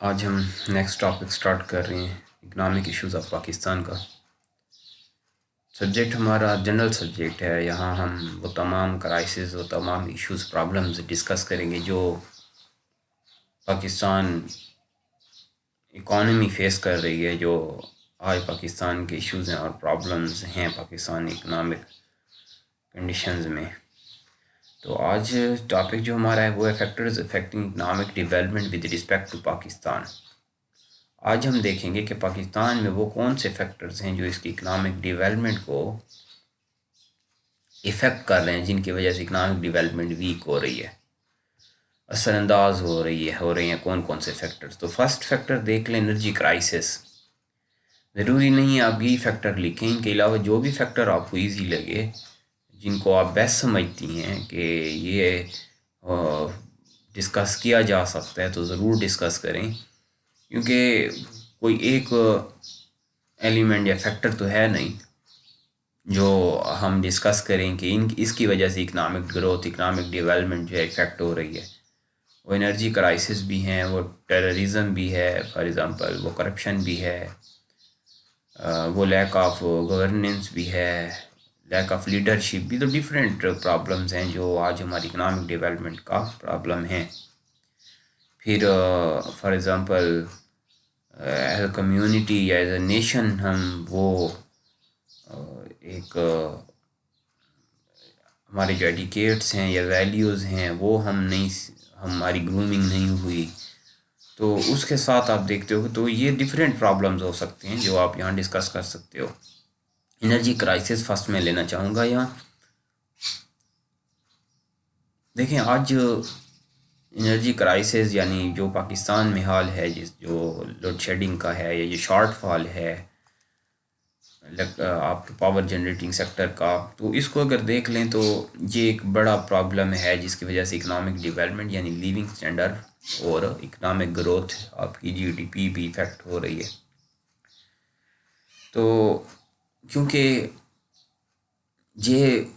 आज हम next topic start कर रहे हैं इकनॉमिक इश्यूज ऑफ पाकिस्तान का। सब्जेक्ट हमारा जनरल सब्जेक्ट है। यहाँ हम वो तमाम क्राइसिस वो तमाम इश्यूज प्रॉब्लम्स डिस्कस करेंगे जो पाकिस्तान इकॉनमी फेस कर रही है, जो आज पाकिस्तान के इश्यूज हैं और प्रॉब्लम्स हैं पाकिस्तान इकनॉमिक कंडीशंस में। तो आज टॉपिक जो हमारा है वो है factors affecting economic development with respect to Pakistan. आज हम देखेंगे कि पाकिस्तान में वो कौन से फैक्टर्स हैं जो इसकी इकनॉमिक डेवलपमेंट को इफ़ेक्ट कर रहे हैं, जिनकी वजह से इकनॉमिक डेवलपमेंट वीक हो रही है, असरअंदाज हो रही हैं। कौन कौन से फैक्टर्स? तो फर्स्ट फैक्टर देख लें, एनर्जी क्राइसिस। ज़रूरी नहीं है आप यही फैक्टर लिखें, इनके अलावा जो भी फैक्टर आपको ईजी लगे, जिनको आप बेस्ट समझती हैं कि ये डिस्कस किया जा सकता है, तो ज़रूर डिस्कस करें, क्योंकि कोई एक एलिमेंट या फैक्टर तो है नहीं जो हम डिस्कस करें कि इसकी वजह से इकनॉमिक ग्रोथ, इकनॉमिक डेवलपमेंट जो है इफेक्ट हो रही है। वो एनर्जी क्राइसिस भी हैं, वो टेररिज्म भी है, फॉर एग्ज़ाम्पल वो करप्शन भी है, वो लैक ऑफ गवर्नेंस भी है, लैक ऑफ लीडरशिप भी। तो डिफरेंट प्रॉब्लम्स हैं जो आज हमारी इकनॉमिक डेवलपमेंट का प्रॉब्लम है। फिर for example as a community या एज अ नेशन हम वो एक हमारे जो एडिकेट्स हैं या वैल्यूज़ हैं वो हमारी ग्रूमिंग नहीं हुई, तो उसके साथ आप देखते हो तो ये डिफरेंट प्रॉब्लम्स हो सकते हैं जो आप यहाँ डिस्कस कर सकते हो। एनर्जी क्राइसिस फर्स्ट में लेना चाहूँगा यहाँ। देखें, आज एनर्जी क्राइसिस यानी जो पाकिस्तान में हाल है, जो लोड शेडिंग का है या जो शॉर्टफॉल है आपके पावर जनरेटिंग सेक्टर का, तो इसको अगर देख लें तो ये एक बड़ा प्रॉब्लम है जिसकी वजह से इकनॉमिक डेवलपमेंट यानी लिविंग स्टैंडर्ड और इकनॉमिक ग्रोथ, आपकी जीडीपी भी इफेक्ट हो रही है। तो क्योंकि ये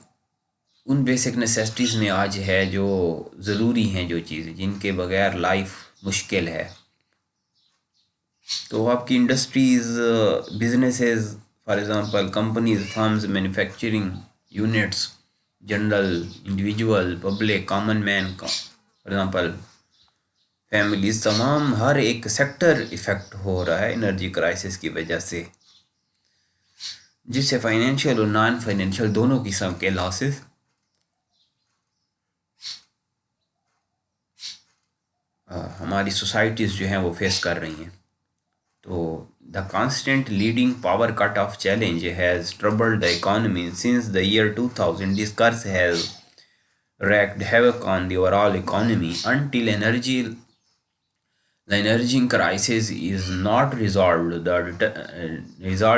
उन बेसिक नेसेसिटीज़ में आज है जो ज़रूरी हैं, जो चीज़ें जिनके बगैर लाइफ मुश्किल है। तो आपकी industries, businesses, for example companies, firms, manufacturing units, general, individual, public, common man का, फॉर एग्ज़ाम्पल फैमिलीज, तमाम हर एक सेक्टर इफ़ेक्ट हो रहा है एनर्जी क्राइसिस की वजह से, जिससे फाइनेंशियल और नॉन फाइनेंशियल दोनों किस्म के लॉसेस हमारी सोसाइटीज़ जो हैं वो फेस कर रही हैं। तो the constant leading power cut-off challenge has troubled the economy since the year 2000. This curse has wreaked havoc on the overall economy until the energy crisis is not resolved.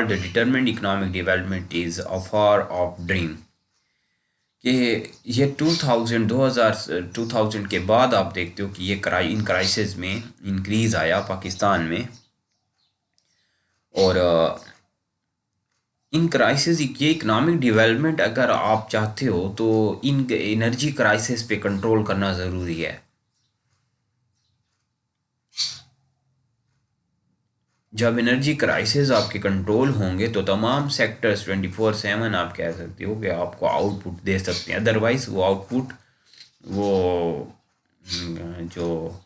The determined economic development is a far off dream. कि ये 2000 के बाद आप देखते हो कि ये in crisis में इंक्रीज़ आया पाकिस्तान में, और इन क्राइसिस, ये इकनॉमिक डेवलपमेंट अगर आप चाहते हो तो इन एनर्जी क्राइसिस पे कंट्रोल करना ज़रूरी है। जब एनर्जी क्राइसिस आपके कंट्रोल होंगे तो तमाम सेक्टर्स 24/7 आप कह सकते हो कि आपको आउटपुट दे सकते हैं। अदरवाइज़ वो आउटपुट, वो जो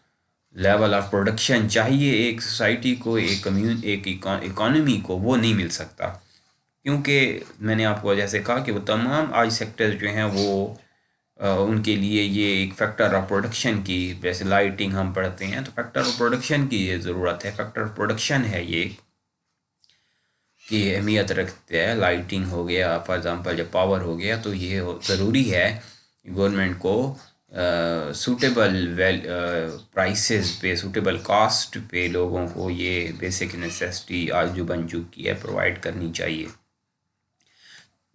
लेवल ऑफ प्रोडक्शन चाहिए एक सोसाइटी को, एक इकॉनमी को, वो नहीं मिल सकता। क्योंकि मैंने आपको जैसे कहा कि वो तमाम आज सेक्टर्स जो हैं वो उनके लिए ये एक फैक्टर ऑफ प्रोडक्शन की, जैसे लाइटिंग हम पढ़ते हैं तो फैक्टर ऑफ प्रोडक्शन की ये ज़रूरत है। फैक्टर ऑफ प्रोडक्शन है ये की अहमियत रखते हैं। लाइटिंग हो गया, फॉर एग्ज़ाम्पल जब पावर हो गया, तो ये ज़रूरी है गवर्नमेंट को सूटेबल प्राइसेस पे, सूटेबल कास्ट पे लोगों को ये बेसिक नेसेसिटी आज जो बन चुकी है प्रोवाइड करनी चाहिए।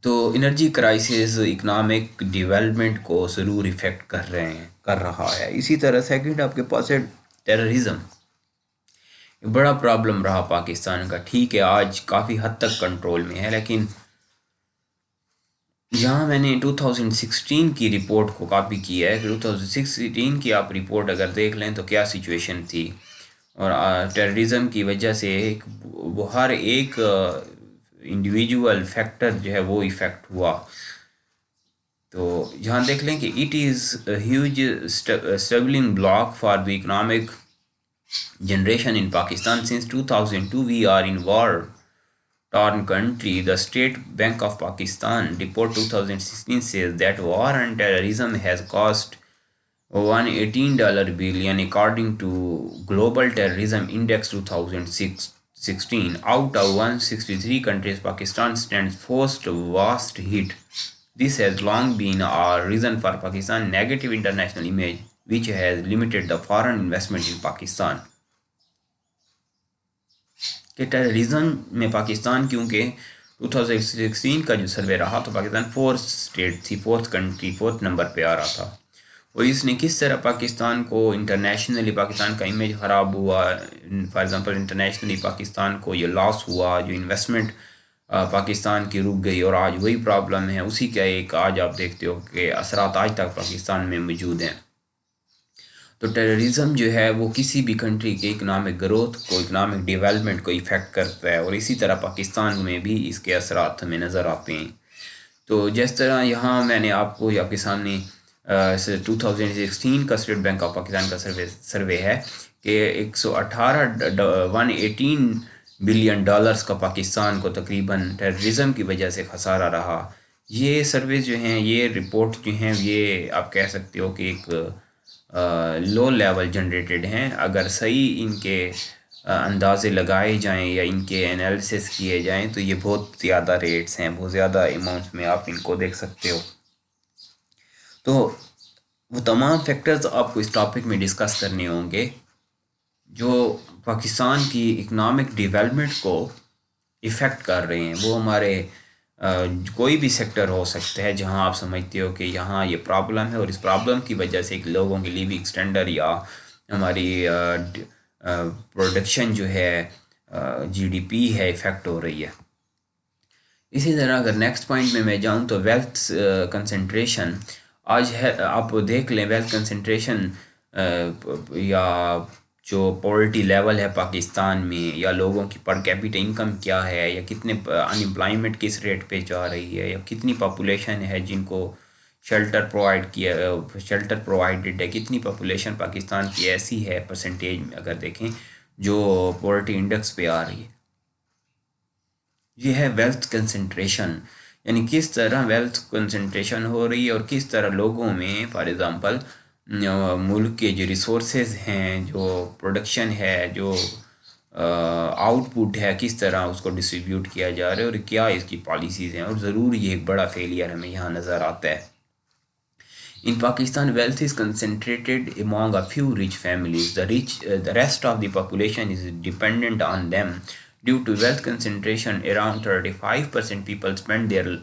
तो एनर्जी क्राइसिस इकनॉमिक डेवलपमेंट को ज़रूर इफ़ेक्ट कर रहा है। इसी तरह सेकंड आपके पास है टेररिज्म। बड़ा प्रॉब्लम रहा पाकिस्तान का। ठीक है, आज काफ़ी हद तक कंट्रोल में है, लेकिन यहाँ मैंने 2016 की रिपोर्ट को कॉपी किया है। 2016 की आप रिपोर्ट अगर देख लें तो क्या सिचुएशन थी। और टेररिज्म की वजह से वो हर एक इंडिविजुअल फैक्टर जो है वो इफ़ेक्ट हुआ। तो यहाँ देख लें कि it is huge struggling block for the economic generation in Pakistan. Since 2002, we are in war-torn country. The State Bank of Pakistan report 2016 says that war on terrorism has cost $118 billion according to Global Terrorism Index 2016. Out of 163 countries, Pakistan stands first worst hit. This has long been a reason for Pakistan's negative international image, which has limited the foreign investment in Pakistan. कि terrorism में पाकिस्तान, क्योंकि 2016 का जो सर्वे रहा तो Pakistan fourth state थी, fourth country, fourth number पे आ रहा था। और इसने किस तरह पाकिस्तान को इंटरनेशनली, पाकिस्तान का इमेज ख़राब हुआ। फॉर एग्ज़ाम्पल इंटरनेशनली पाकिस्तान को ये लॉस हुआ, जो इन्वेस्टमेंट पाकिस्तान की रुक गई, और आज वही प्रॉब्लम है। उसी का एक आज आप देखते हो कि असरात आज तक पाकिस्तान में मौजूद हैं। तो टेररिज्म जो है वो किसी भी कंट्री के इकनॉमिक ग्रोथ को, इकनॉमिक डेवलपमेंट को इफ़ेक्ट करता है, और इसी तरह पाकिस्तान में भी इसके असरात हमें नज़र आते हैं। तो जिस तरह यहाँ मैंने आपको आपके सामने 2016 का स्टेट बैंक ऑफ पाकिस्तान का सर्वे है कि 118 बिलियन डॉलर्स का पाकिस्तान को तकरीबन टेररिज्म की वजह से खसारा रहा। ये सर्वे जो हैं, ये रिपोर्ट जो हैं, ये आप कह सकते हो कि एक लो लेवल जनरेटेड हैं। अगर सही इनके अंदाज़े लगाए जाएं या इनके एनालिसिस किए जाएं तो ये बहुत ज़्यादा रेट्स हैं, बहुत ज़्यादा अमाउंट्स में आप इनको देख सकते हो। तो वो तमाम फैक्टर्स आपको इस टॉपिक में डिस्कस करने होंगे जो पाकिस्तान की इकनॉमिक डेवलपमेंट को इफ़ेक्ट कर रहे हैं। वो हमारे कोई भी सेक्टर हो सकता है जहां आप समझते हो कि यहाँ ये प्रॉब्लम है, और इस प्रॉब्लम की वजह से लोगों की लिविंग स्टैंडर्ड या हमारी प्रोडक्शन जो है, जीडीपी है, इफ़ेक्ट हो रही है। इसी तरह अगर नेक्स्ट पॉइंट में मैं जाऊँ तो वेल्थ कंसंट्रेशन आज है। आप देख लें वेल्थ कंसंट्रेशन या जो पॉवर्टी लेवल है पाकिस्तान में, या लोगों की पर कैपिटा इनकम क्या है, या कितने अनएम्प्लॉयमेंट किस रेट पे जा रही है, या कितनी पॉपुलेशन है जिनको शेल्टर प्रोवाइडेड है, कितनी पॉपुलेशन पाकिस्तान की ऐसी है परसेंटेज में अगर देखें जो पॉवर्टी इंडेक्स पे आ रही है। ये है वेल्थ कंसंट्रेशन, यानी किस तरह वेल्थ कंसंट्रेशन हो रही है और किस तरह लोगों में, फॉर एग्ज़ाम्पल मुल्क के जो रिसोर्सेज हैं, जो प्रोडक्शन है, जो आउटपुट है, किस तरह उसको डिस्ट्रीब्यूट किया जा रहा है और क्या इसकी पॉलिसीज़ हैं। और ज़रूर ये एक बड़ा फेलियर हमें यहाँ नज़र आता है। In Pakistan, wealth is concentrated among a few rich families. The rest of the population is dependent on them. Due to wealth concentration, around 35% people spend their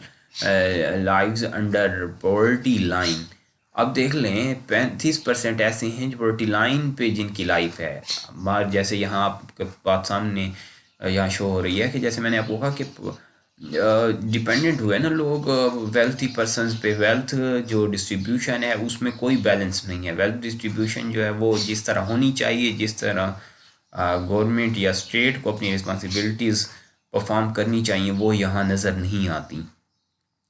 lives under poverty line. अब देख लें 35% ऐसे हैं जो poverty line पे जिनकी life है। हमारे जैसे यहाँ आपके बात सामने यहाँ शो हो रही है कि जैसे मैंने आपको कहा कि डिपेंडेंट हुए ना लोग वेल्थी पर्सनस पे। वेल्थ जो डिस्ट्रीब्यूशन है उसमें कोई बैलेंस नहीं है। वेल्थ डिस्ट्रीब्यूशन जो है वो जिस तरह होनी चाहिए, जिस तरह गवर्नमेंट या स्टेट को अपनी रिस्पॉन्सिबिलिटीज़ परफॉर्म करनी चाहिए, वो यहाँ नज़र नहीं आती।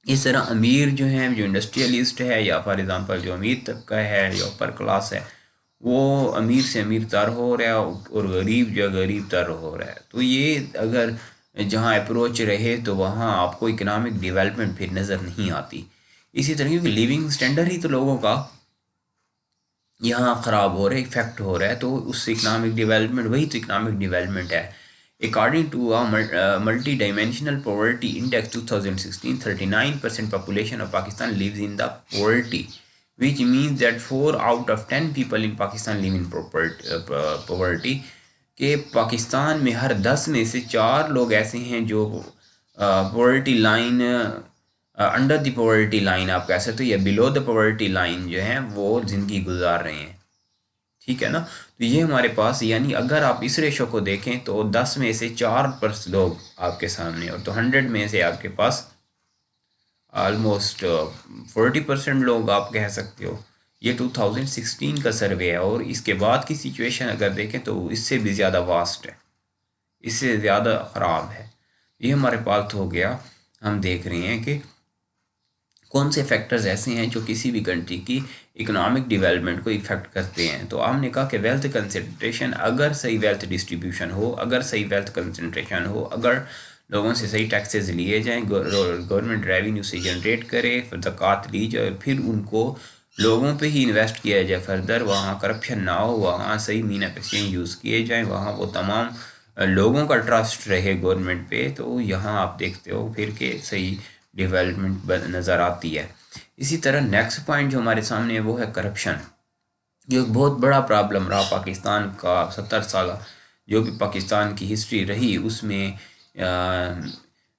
इस तरह अमीर जो हैं, जो इंडस्ट्रियलिस्ट है, या फॉर एग्ज़ाम्पल जो अमीर तबका है या अपर क्लास है, वो अमीर से अमीर तर हो रहा है और गरीब जो गरीब तर हो रहा है। तो ये अगर जहाँ अप्रोच रहे तो वहाँ आपको इकनॉमिक डेवलपमेंट फिर नज़र नहीं आती। इसी तरह क्योंकि लिविंग स्टैंडर्ड ही तो लोगों का यहाँ ख़राब हो रहा है, इफेक्ट हो रहा है, तो उससे इकनॉमिक डेवलपमेंट, वही तो इकनॉमिक डेवलपमेंट है। According to a multi-dimensional poverty index 2016, 39% population of Pakistan lives in the poverty, which means that 4 out of 10 people in Pakistan live in poverty. कि पाकिस्तान में हर 10 में से 4 लोग ऐसे हैं जो poverty line, under the poverty line आप कह सकते हो, या बिलो द पॉवर्टी लाइन जो है वो ज़िंदगी गुजार रहे हैं। ठीक है ना। तो ये हमारे पास, यानी अगर आप इस रेशो को देखें तो 10 में से 4 लोग आपके सामने, और तो 100 में से आपके पास ऑलमोस्ट 40% लोग आप कह सकते हो ये 2016 का सर्वे है, और इसके बाद की सिचुएशन अगर देखें तो इससे भी ज़्यादा वास्ट है, इससे ज़्यादा ख़राब है। ये हमारे पास हो गया, हम देख रहे हैं कि कौन से फैक्टर्स ऐसे हैं जो किसी भी कंट्री की इकोनॉमिक डेवलपमेंट को इफ़ेक्ट करते हैं। तो हमने कहा कि वेल्थ कंसंट्रेशन, अगर सही वेल्थ डिस्ट्रीब्यूशन हो, अगर सही वेल्थ कंसंट्रेशन हो, अगर लोगों से सही टैक्सेस लिए जाएं, गवर्नमेंट रेवेन्यू से जनरेट करे, फिर ज़कात ली जाए, फिर उनको लोगों पे ही इन्वेस्ट किया जाए, फर्दर वहाँ करप्शन ना हो, वहाँ सही मीना एक्सचेंज यूज़ किए जाएँ, वहाँ वो तमाम लोगों का ट्रस्ट रहे गवर्नमेंट पे, तो यहाँ आप देखते हो फिर के सही डेवलपमेंट नज़र आती है। इसी तरह नेक्स्ट पॉइंट जो हमारे सामने है वो है करप्शन। ये एक बहुत बड़ा प्रॉब्लम रहा पाकिस्तान का। 70 साल जो भी पाकिस्तान की हिस्ट्री रही उसमें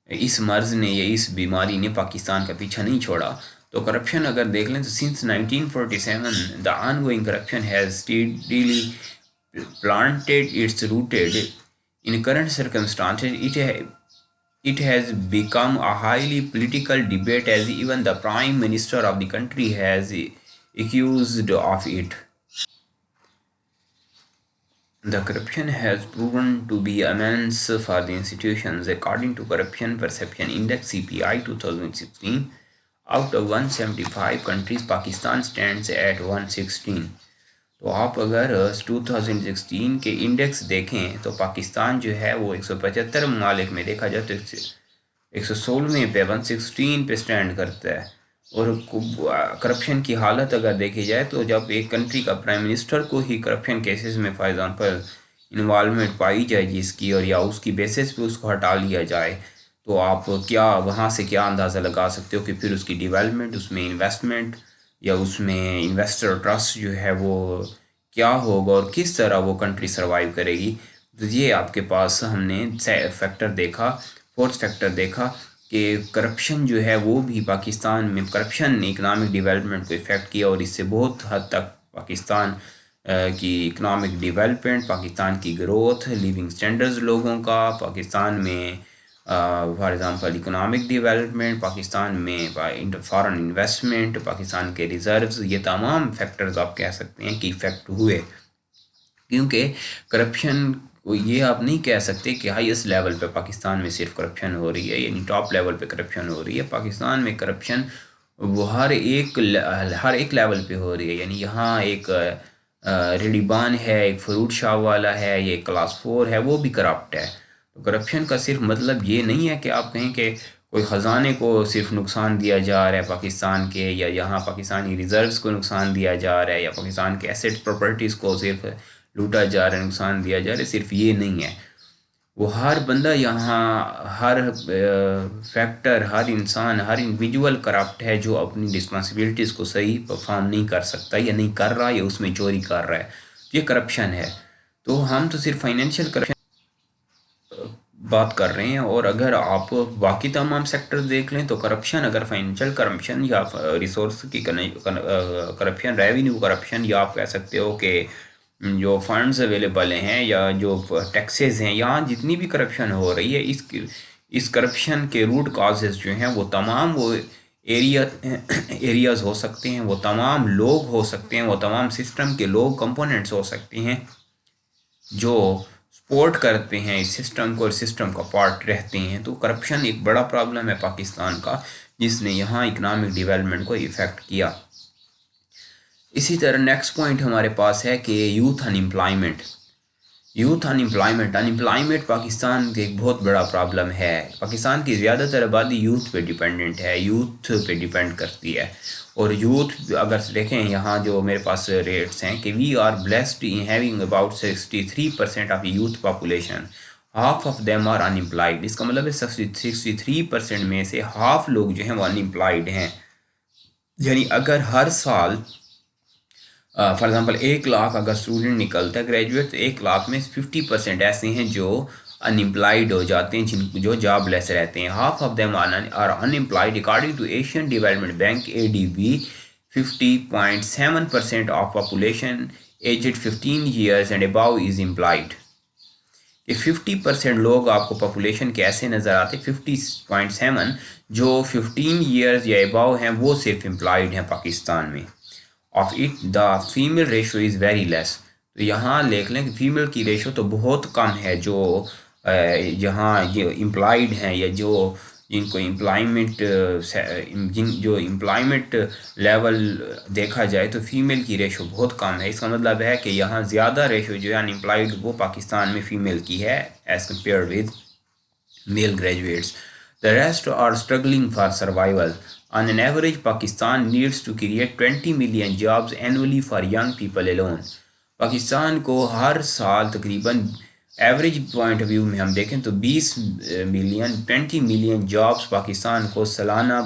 इस मर्ज़ ने या इस बीमारी ने पाकिस्तान का पीछा नहीं छोड़ा। तो करप्शन अगर देख लें तो since 1947 the ongoing corruption has steadily planted its rooted in current circumstances. It has become a highly political debate, as even the Prime Minister of the country has accused of it. The corruption has proven to be immense for the institutions. According to Corruption Perception Index (CPI) 2016, out of 175 countries, Pakistan stands at 116. तो आप अगर 2016 के index देखें तो पाकिस्तान जो है वो 175 ममालिक में देखा जाए तो 116वें पे 116 पे स्टैंड करता है। और करप्शन की हालत अगर देखी जाए तो जब एक कंट्री का प्राइम मिनिस्टर को ही करप्शन केसेस में फॉर एग्जांपल इन्वॉल्वमेंट पाई जाए जिसकी, और या उसकी बेसिस पे उसको हटा लिया जाए, तो आप क्या वहाँ से क्या अंदाज़ा लगा सकते हो कि फिर उसकी डेवलपमेंट, उसमें इन्वेस्टमेंट या उसमें इन्वेस्टर ट्रस्ट जो है वो क्या होगा और किस तरह वो कंट्री सर्वाइव करेगी। तो ये आपके पास हमने फैक्टर देखा, फोर्थ फैक्टर देखा कि करप्शन जो है वो भी पाकिस्तान में, करप्शन ने इकनॉमिक डेवलपमेंट को इफ़ेक्ट किया, और इससे बहुत हद तक पाकिस्तान की इकनॉमिक डेवलपमेंट, पाकिस्तान की ग्रोथ, लिविंग स्टैंडर्ड्स लोगों का, पाकिस्तान में for example economic development, Pakistan में फॉरेन इन्वेस्टमेंट, पाकिस्तान के रिज़र्व्स, ये तमाम फैक्टर्स आप कह सकते हैं कि इफ़ेक्ट हुए। क्योंकि करप्शन ये आप नहीं कह सकते कि हाईएस्ट लेवल पे पाकिस्तान में सिर्फ करप्शन हो रही है, यानी टॉप लेवल पे करप्शन हो रही है। पाकिस्तान में करप्शन वो हर एक लेवल पे हो रही है। यानी यहाँ एक रेडिबान है, एक फ्रूट शॉप वाला है, ये क्लास 4 है, वो भी करप्ट है। तो करप्शन का सिर्फ मतलब ये नहीं है कि आप कहें कि कोई ख़जाने को सिर्फ नुकसान दिया जा रहा है पाकिस्तान के, या यहाँ पाकिस्तानी रिज़र्व्स को नुकसान दिया जा रहा है, या पाकिस्तान के एसेट प्रॉपर्टीज़ को सिर्फ लूटा जा रहा है, नुकसान दिया जा रहा है। सिर्फ ये नहीं है, वो हर बंदा यहाँ, हर फैक्टर, हर इंसान, हर इंडिविजुअल करप्ट है जो अपनी रिस्पॉन्सिबिलिटीज़ को सही परफॉर्म नहीं कर सकता या नहीं कर रहा या उसमें चोरी कर रहा है। ये करप्शन है। तो हम तो सिर्फ फाइनेंशियल करप्शन बात कर रहे हैं, और अगर आप बाकी तमाम सेक्टर देख लें तो करप्शन, अगर फाइनेंशियल करप्शन या रिसोर्स की करप्शन, रेवेन्यू करप्शन, या आप कह सकते हो कि जो फंड्स अवेलेबल हैं या जो टैक्सेस हैं, यहाँ जितनी भी करप्शन हो रही है, इस करप्शन के रूट काजेस जो हैं वो तमाम वो एरियाज़ हो सकते हैं, वो तमाम लोग हो सकते हैं, वो तमाम सिस्टम के लोग कंपोनेंट्स हो सकते हैं जो सपोर्ट करते हैं इस सिस्टम को और सिस्टम का पार्ट रहते हैं। तो करप्शन एक बड़ा प्रॉब्लम है पाकिस्तान का, जिसने यहाँ इकनॉमिक डेवलपमेंट को इफ़ेक्ट किया। इसी तरह नेक्स्ट पॉइंट हमारे पास है कि यूथ अनएम्प्लॉयमेंट। अनएम्प्लॉयमेंट पाकिस्तान के एक बहुत बड़ा प्रॉब्लम है। पाकिस्तान की ज़्यादातर आबादी यूथ पे डिपेंडेंट है, यूथ पे डिपेंड करती है। और यूथ अगर देखें यहाँ जो मेरे पास रेट्स हैं कि we are blessed in having about 63% of youth population, half of them are unemployed. इसका मतलब है 63% में से हाफ लोग जो हैं वो अनएम्प्लॉयड हैं। यानी अगर हर साल फॉर एग्जांपल 1 लाख अगर स्टूडेंट निकलता है ग्रेजुएट, तो 1 लाख में 50% ऐसे हैं जो अनएम्प्लॉयड हो जाते हैं, जो जॉबलेस रहते हैं। Half of them are unemployed. According to Asian Development Bank ADB, 50.7% of population aged 15 years and above is employed. ये 50% लोग आपको पॉपुलेशन के ऐसे नज़र आते हैं, 50.7 जो 15 ईयर्स या अबव हैं वो सिर्फ एम्प्लॉयड हैं पाकिस्तान में। Of it the female ratio is very less. तो यहाँ लिख लें कि फीमेल की रेशो तो बहुत कम है, जो यहाँ ये एम्प्लॉयड हैं या जो जिनको एम्प्लॉयमेंट जिन जो एम्प्लॉयमेंट लेवल देखा जाए तो फीमेल की रेशो बहुत कम है। इसका मतलब है कि यहाँ ज़्यादा रेशो जो है अनएम्प्लॉयड वो पाकिस्तान में फ़ीमेल की है as compare with male graduates. The rest are struggling for survival. On an average, Pakistan needs to create 20 million jobs annually for young people alone. Pakistan को हर साल तकरीबन एवरेज पॉइंट ऑफ व्यू में हम देखें तो 20 मिलियन जॉब्स पाकिस्तान को सालाना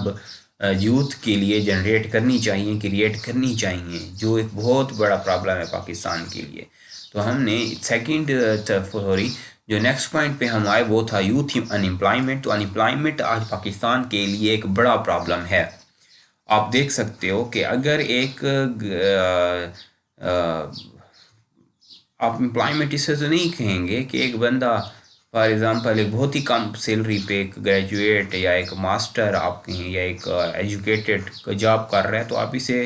youth के लिए जनरेट करनी चाहिए, क्रिएट करनी चाहिए, जो एक बहुत बड़ा प्रॉब्लम है पाकिस्तान के लिए। तो हमने सेकंड सॉरी जो नेक्स्ट पॉइंट पे हम आए वो था यूथ अनएम्प्लॉयमेंट। तो अनएम्प्लॉयमेंट आज पाकिस्तान के लिए एक बड़ा प्रॉब्लम है। आप देख सकते हो कि अगर एक आप एम्प्लॉयमेंट इससे तो नहीं कहेंगे कि एक बंदा फॉर एग्ज़ाम्पल एक बहुत ही कम सैलरी पे एक ग्रेजुएट या एक मास्टर आप कहें या एक एजुकेटेड जॉब कर रहा है, तो आप इसे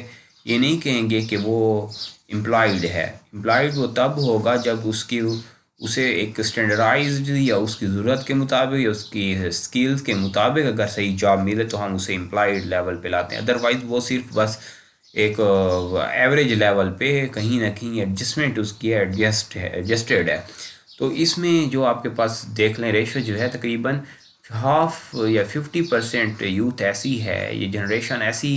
ये नहीं कहेंगे कि वो एम्प्लॉयड है। एम्प्लॉयड वो तब होगा जब उसे एक स्टैंडर्डाइज्ड या उसकी ज़रूरत के मुताबिक या उसकी स्किल्स के मुताबिक अगर सही जॉब मिले तो हम उसे एम्प्लॉयड लेवल पे लाते हैं। अदरवाइज़ वो सिर्फ बस एक एवरेज लेवल पे कहीं ना कहीं एडजस्टमेंट उसकी एडजस्टेड है। तो इसमें जो आपके पास देख लें रेशो जो है तकरीबन हाफ या 50% यूथ ऐसी है, ये जनरेशन ऐसी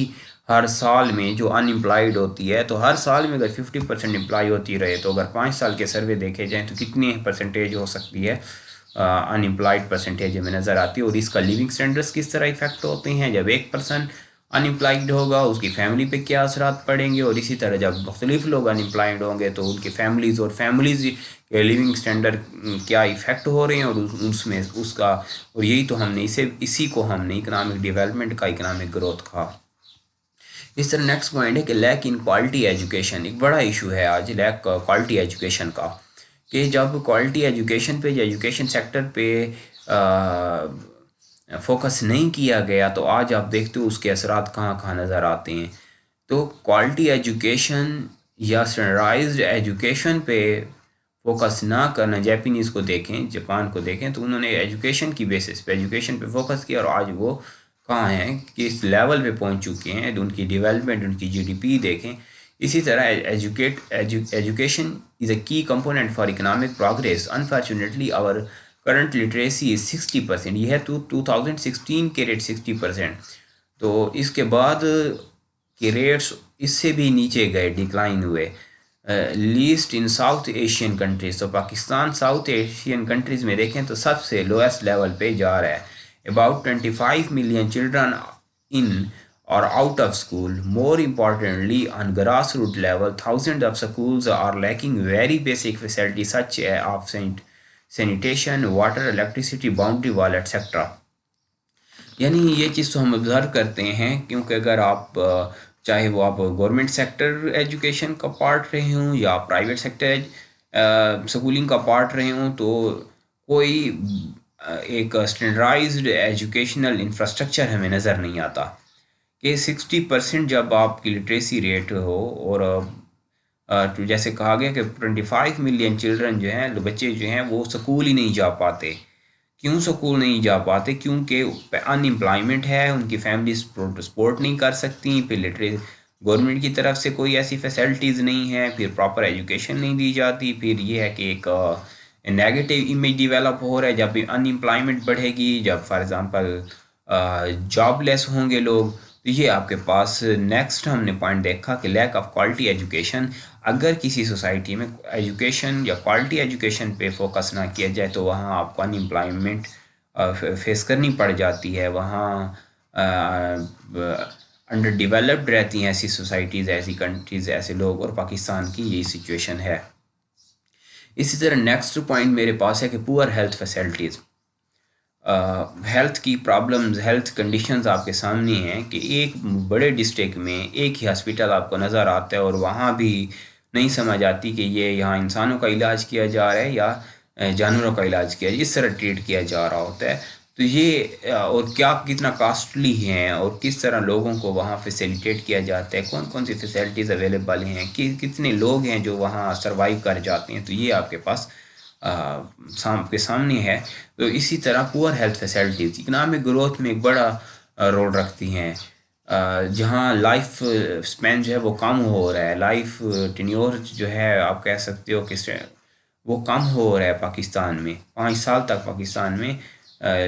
हर साल में जो अनएम्प्लॉयड होती है। तो हर साल में अगर 50% एम्प्लॉय होती रहे तो अगर 5 साल के सर्वे देखे जाएँ तो कितनी परसेंटेज हो सकती है अनएम्प्लॉयड परसेंटेज में नज़र आती है। और इसका लिविंग स्टैंडर्ड्स किस तरह इफेक्ट होते हैं, जब एक पर्सन अनएम्प्लॉयड होगा उसकी फैमिली पे क्या असरात पड़ेंगे, और इसी तरह जब मुख्तलिफ लोग अनएम्प्लॉयड होंगे तो उनकी फैमिलीज़ और फैमिलीज़ के लिविंग स्टैंडर्ड क्या इफ़ेक्ट हो रहे हैं और उसमें उसका। और यही तो हमने इसी को हमने इकनॉमिक डेवलपमेंट का, इकनॉमिक ग्रोथ का। इस तरह नेक्स्ट पॉइंट है कि लैक इन क्वालिटी एजुकेशन। एक बड़ा इशू है आज लैक क्वालिटी एजुकेशन का, कि जब क्वालिटी एजुकेशन पे या एजुकेशन सेक्टर पे फोकस नहीं किया गया तो आज आप देखते हो उसके असरात कहाँ कहाँ नज़र आते हैं। तो क्वालिटी एजुकेशन या स्टैंडर्डाइज्ड एजुकेशन पे फोकस ना करना, जापानीज़ को देखें, जापान को देखें, तो उन्होंने एजुकेशन की बेसिस पे एजुकेशन पे फोकस किया और आज वो कहाँ हैं, किस लेवल पे पहुंच चुके हैं, उनकी डेवलपमेंट, उनकी जीडीपी देखें। इसी तरह education is a key component for economic progress. Unfortunately our current literacy is 60%। ये है 2016 के रेट 60%। तो इसके बाद के रेट्स इससे भी नीचे गए, डिक्लाइन हुए। Least in south Asian countries. तो पाकिस्तान साउथ एशियन कंट्रीज़ में देखें तो सबसे लोएस्ट लेवल पे जा रहा है। About 25 million children in or out of school. More importantly, on grassroots level, thousands of schools are lacking very basic facilities such as sanitation, water, electricity, boundary wall, etc. यानी ये चीज़ तो हम observe करते हैं, क्योंकि अगर आप चाहे वो आप गवर्नमेंट सेक्टर एजुकेशन का पार्ट रहे हों या प्राइवेट सेक्टर स्कूलिंग का पार्ट रहे हों, तो कोई एक स्टैंडर्डाइज्ड एजुकेशनल इंफ्रास्ट्रक्चर हमें नज़र नहीं आता। कि 60% जब आपकी लिटरेसी रेट हो और तो जैसे कहा गया कि 25 मिलियन चिल्ड्रन जो हैं, बच्चे जो हैं वो स्कूल ही नहीं जा पाते। क्यों स्कूल नहीं जा पाते? क्योंकि अनएम्प्लॉयमेंट है, उनकी फैमिली सपोर्ट नहीं कर सकती, फिर लिटरेसी गवर्नमेंट की तरफ से कोई ऐसी फैसिलिटीज़ नहीं है, फिर प्रॉपर एजुकेशन नहीं दी जाती। फिर ये है कि एक नेगेटिव इमेज डेवलप हो रहा है। जब अनएम्प्लॉयमेंट बढ़ेगी, जब फॉर एग्ज़ाम्पल जॉबलेस होंगे लोग, तो ये आपके पास नेक्स्ट हमने पॉइंट देखा कि लैक ऑफ क्वालिटी एजुकेशन। अगर किसी सोसाइटी में एजुकेशन या क्वालिटी एजुकेशन पे फोकस ना किया जाए तो वहाँ आपको अनएम्प्लॉयमेंट फेस करनी पड़ जाती है। वहाँ अंडर डेवलप्ड रहती हैं ऐसी सोसाइटीज़, ऐसी कंट्रीज़, ऐसे लोग, और पाकिस्तान की यही सिचुएशन है। इसी तरह नेक्स्ट पॉइंट मेरे पास है कि पुअर हेल्थ फैसिलिटीज़। हेल्थ की प्रॉब्लम्स, हेल्थ कंडीशंस आपके सामने हैं कि एक बड़े डिस्ट्रिक्ट में एक ही हॉस्पिटल आपको नज़र आता है और वहाँ भी नहीं समझ आती कि ये यहाँ इंसानों का इलाज किया जा रहा है या जानवरों का इलाज किया, इस तरह ट्रीट किया जा रहा होता है। तो ये और क्या कितना कॉस्टली हैं और किस तरह लोगों को वहाँ फैसिलिटेट किया जाता है, कौन कौन सी फैसिलिटीज़ अवेलेबल हैं, कि कितने लोग हैं जो वहाँ सरवाइव कर जाते हैं, तो ये आपके पास आपके सामने है। तो इसी तरह poor health facilities economic growth में एक बड़ा रोल रखती हैं। जहाँ लाइफ स्पैन जो है वो कम हो रहा है, लाइफ टेन्योर जो है आप कह सकते हो कि वो कम हो रहा है पाकिस्तान में। 5 साल तक पाकिस्तान में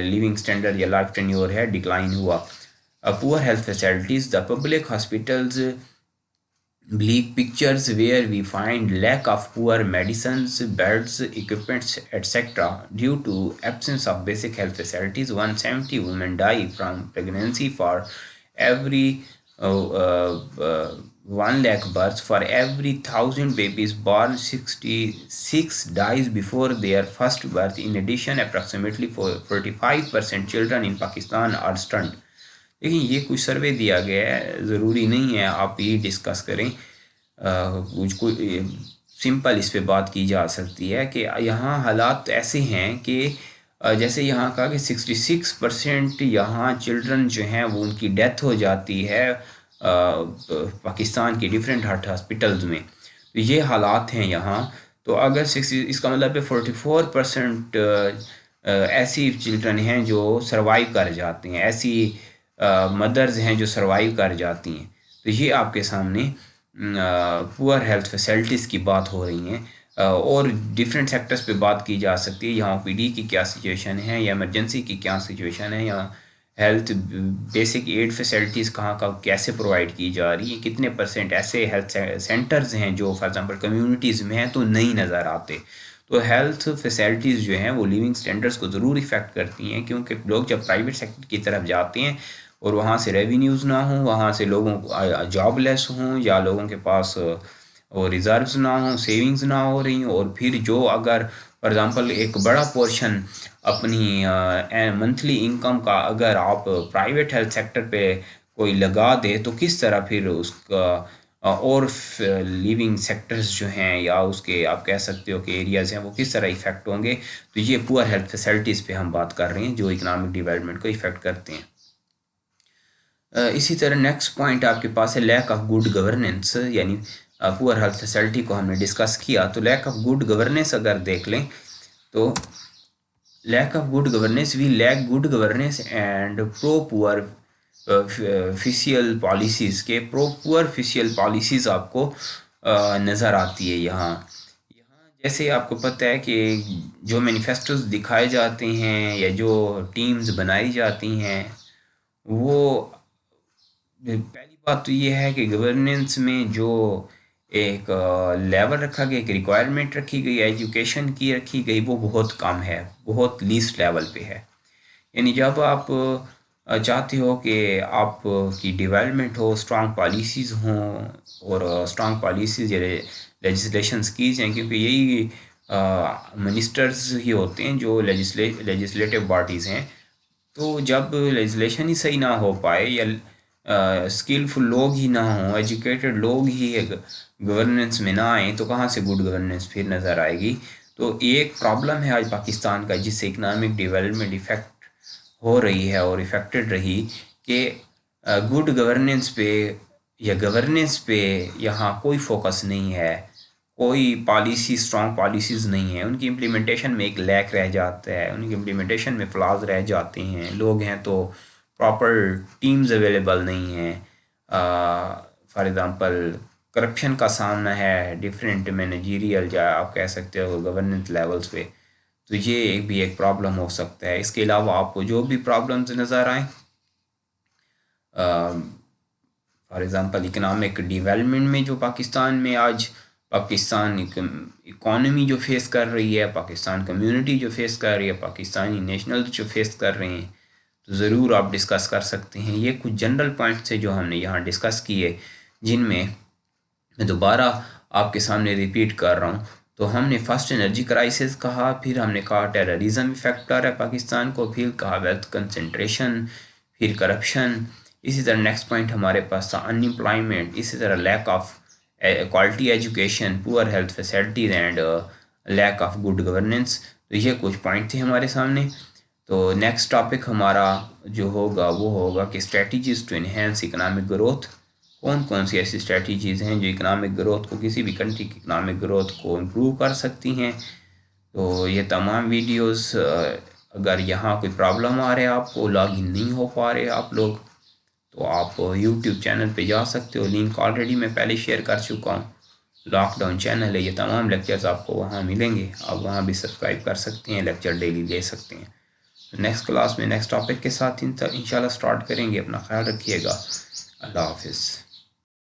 लिविंग स्टैंडर्ड या लाइफ टेन्योर है डिक्लाइन हुआ। Poor health facilities the public hospitals bleak pictures where we find lack of poor medicines, beds, equipments, etc. Due to absence of basic health facilities, 170 women die from pregnancy for every 1 lakh births. For every 1,000 babies born, 66 dies before their first birth. In addition, approximately 45% children in Pakistan are stunned. देखिए ये कुछ सर्वे दिया गया है, ज़रूरी नहीं है आप ये डिस्कस करें, कुछ सिंपल इस पे बात की जा सकती है कि यहाँ हालात ऐसे हैं कि जैसे यहाँ कहा कि 66% यहाँ चिल्ड्रन जो हैं वो उनकी डेथ हो जाती है पाकिस्तान के डिफरेंट हार्ट हॉस्पिटल्स में। तो ये हालात हैं यहाँ। तो अगर 60 इसका मतलब है 44% ऐसी चिल्ड्रन हैं जो सरवाइव कर जाते हैं, ऐसी मदर्स हैं जो सरवाइव कर जाती हैं। तो ये आपके सामने पुअर हेल्थ फैसिलिटीज़ की बात हो रही हैं। और डिफरेंट सेक्टर्स पे बात की जा सकती है, यहाँ ओपीडी की क्या सिचुएशन है या इमरजेंसी की क्या सिचुएशन है, या हेल्थ बेसिक एड फैसिलिटीज़ कहाँ का कैसे प्रोवाइड की जा रही है, कितने % ऐसे हेल्थ सेंटर्स हैं जो फॉर एग्जांपल कम्युनिटीज़ में हैं तो नहीं नज़र आते। तो हेल्थ फैसिलिटीज़ जो हैं वो लिविंग स्टैंडर्ड्स को ज़रूर इफ़ेक्ट करती हैं, क्योंकि लोग जब प्राइवेट सेक्टर की तरफ जाते हैं और वहाँ से रेवेन्यूज़ ना हों, वहाँ से लोगों को जॉबलेस हों, या लोगों के पास और रिज़र्व्स ना हों, सेविंग्स ना हो रही हों, और फिर जो अगर फॉर एग्ज़ाम्पल एक बड़ा पोर्शन अपनी मंथली इनकम का अगर आप प्राइवेट हेल्थ सेक्टर पे कोई लगा दे तो किस तरह फिर उसका और लिविंग सेक्टर्स जो हैं या उसके आप कह सकते हो कि एरियाज़ हैं वो किस तरह इफ़ेक्ट होंगे। तो ये पुअर हेल्थ फैसिलिटीज़ पे हम बात कर रहे हैं जो इकनॉमिक डेवलपमेंट को इफ़ेक्ट करते हैं। इसी तरह नेक्स्ट पॉइंट आपके पास है लैक ऑफ गुड गवर्नेंस, यानी पुअर हेल्थ फैसिलिटी को हमने डिस्कस किया। तो लैक ऑफ गुड गवर्नेंस अगर देख लें तो lack of good governance we lack good governance and pro poor fiscal policies के प्रो पुअर फिशियल पॉलिसीज़ आपको नज़र आती है यहाँ। जैसे आपको पता है कि जो मैनिफेस्टोज दिखाए जाते हैं या जो टीम्स बनाई जाती हैं, वो पहली बात तो ये है कि गवर्नेंस में जो एक लेवल रखा गया, एक रिक्वायरमेंट रखी गई, एजुकेशन की रखी गई, वो बहुत कम है, बहुत लीस्ट लेवल पे है। यानी जब आप चाहते हो कि आपकी डेवलपमेंट हो, स्ट्रॉन्ग पॉलिसीज़ हों और स्ट्रॉन्ग पॉलिसीज़ या लेजिस्लेशंस की जाएँ, क्योंकि यही मिनिस्टर्स ही होते हैं जो लेजिस्लेटिव बॉडीज़ हैं। तो जब लेजिस्लेशन ही सही ना हो पाए या स्किलफुल लोग ही ना हों, एजुकेटेड लोग ही गवर्नेंस में ना आए, तो कहाँ से गुड गवर्नेंस फिर नज़र आएगी। तो ये एक प्रॉब्लम है आज पाकिस्तान का, जिससे इकनॉमिक डेवलपमेंट इफ़ेक्ट हो रही है और इफ़ेक्टेड रही कि गुड गवर्नेंस पे या गवर्नेंस पे यहाँ कोई फोकस नहीं है, कोई पॉलिसी स्ट्रॉन्ग पॉलिसीज़ नहीं है, उनकी इम्प्लीमेंटेशन में एक लैक रह जाता है, उनकी इम्प्लीमेंटेशन में फ्लॉज रह जाते हैं। लोग हैं तो प्रॉपर टीम्स अवेलेबल नहीं हैं, फॉर एग्ज़ाम्पल करप्शन का सामना है डिफरेंट मैनेजरियल या आप कह सकते हो गवर्नेंस लेवल्स पे। तो ये भी एक प्रॉब्लम हो सकता है। इसके अलावा आपको जो भी प्रॉब्लम्स नज़र आए, फॉर एग्ज़ाम्पल इकनॉमिक डेवलपमेंट में जो पाकिस्तान में आज पाकिस्तान इकॉनमी जो फेस कर रही है, पाकिस्तान कम्युनिटी जो फेस कर रही है, पाकिस्तानी नेशनल जो फेस कर रहे हैं, तो ज़रूर आप डिस्कस कर सकते हैं। ये कुछ जनरल पॉइंट्स है जो हमने यहाँ डिस्कस किए, जिनमें मैं दोबारा आपके सामने रिपीट कर रहा हूँ। तो हमने फर्स्ट एनर्जी क्राइसिस कहा, फिर हमने कहा टेररिज्म इफेक्ट कर रहा है पाकिस्तान को, फिर कहा वेल्थ कंसंट्रेशन, फिर करप्शन। इसी तरह नेक्स्ट पॉइंट हमारे पास था अनएम्प्लॉयमेंट, इसी तरह lack of quality education, poor health facilities and lack of good governance. तो ये कुछ पॉइंट थे हमारे सामने। तो नेक्स्ट टॉपिक हमारा जो होगा वो होगा कि strategies to enhance economic growth. कौन कौन सी ऐसी स्ट्रेटजीज़ हैं जो इकनॉमिक ग्रोथ को, किसी भी कंट्री की इकनॉमिक ग्रोथ को इम्प्रूव कर सकती हैं। तो ये तमाम वीडियोस, अगर यहाँ कोई प्रॉब्लम आ रहा है, आपको लॉगिन नहीं हो पा रहे आप लोग, तो आप यूट्यूब चैनल पे जा सकते हो। लिंक ऑलरेडी मैं पहले शेयर कर चुका हूँ। लॉकडाउन चैनल है, ये तमाम लेक्चर्स आपको वहाँ मिलेंगे। आप वहाँ भी सब्सक्राइब कर सकते हैं, लेक्चर डेली ले सकते हैं। नेक्स्ट क्लास में नेक्स्ट टॉपिक के साथ इंशाल्लाह स्टार्ट करेंगे। अपना ख्याल रखिएगा। अल्लाह हाफिज़।